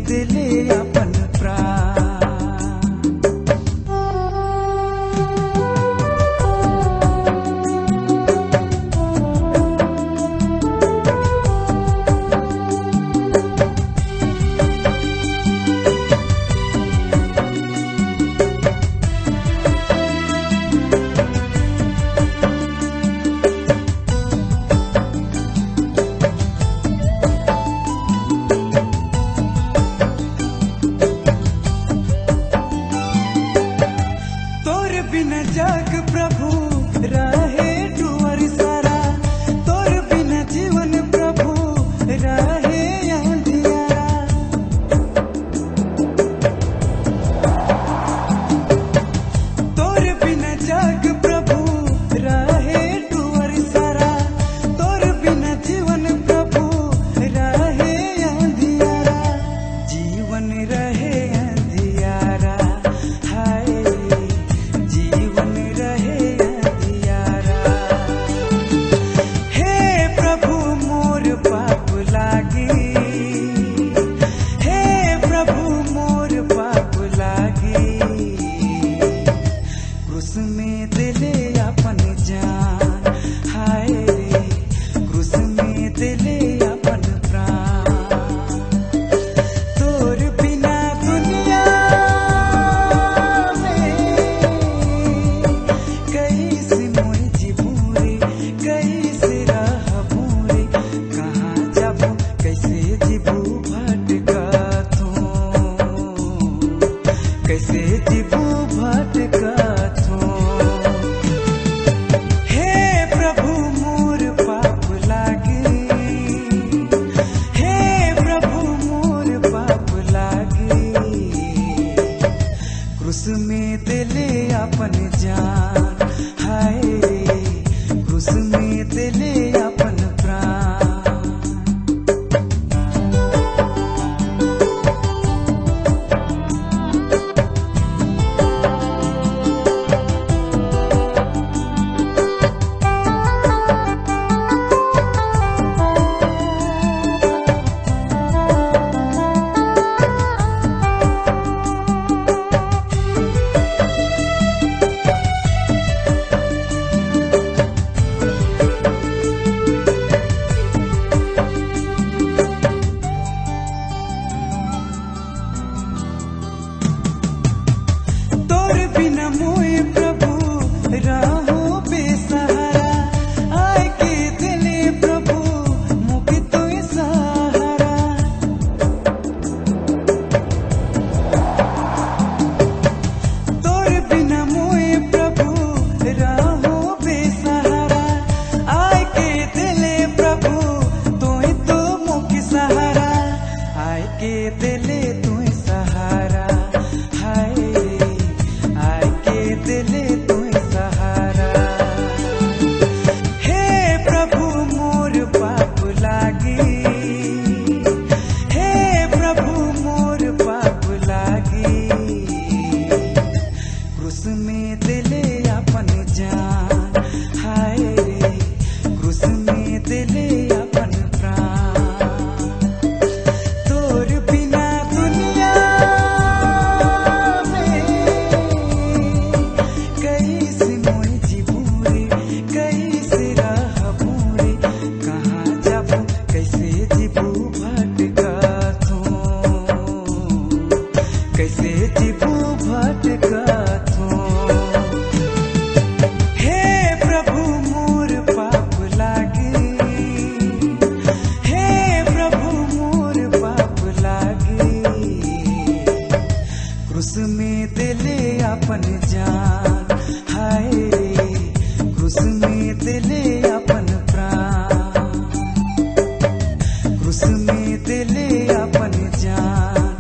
दिले अपन प्राण। बिना जग प्रभु रहे टूअर सारा, तोर बिना जीवन प्रभु रहे अंधियारा। तोर बिना जग प्रभु रहे टूअर सारा, तोर बिना जीवन प्रभु रहे अंधियारा। जीवन रहे अंधियारा, हाय जीवन रहे अंधियारा। हे प्रभु मोर पाप लागी, हे प्रभु मोर पाप लागी। क्रूस में दिले अपन जान, हाय रे क्रूस में दिले अपन प्राण। तोर बिना दुनिया कैसे मोय जीबू रे, कैसे रहबू रे, कहाँ जाबू कैसे जीबू भटकथू, कैसे जीबू भटकथू। हे प्रभु मोर पाप लागी, हे प्रभु मोर पाप लागी। क्रूस में दिले अपन जान, हाय रे क्रूस में दिले अपन प्राण। बिना मोए प्रभु राहो बेसहारा, आय के दिले प्रभु मुझे तो सहारा। तोर बिना मोए प्रभु राहो बेसहारा, आय के दिले प्रभु तोय तो मुझे सहारा। आय के दिले तोय सहारा, हाय दिले तुई सहारा। हे प्रभु मोर पाप लागी, हे प्रभु मोर पाप लागी। क्रूस में दिले अपन जान, हाय रे क्रूस में दिले अपन प्राण। तोर बिना दुनिया कैसे मोय जीबू रे, कैसे रहबू रे, कहाँ जाबू कैसे जीबू भटकथू, कैसे जीबू भटकथू। हे प्रभु मोर पाप लागी, हे प्रभु मोर पाप लागी। क्रूस में दिले अपन जान, हाय रे क्रूस में दिले अपन प्राण। क्रूस में दिले अपन जान।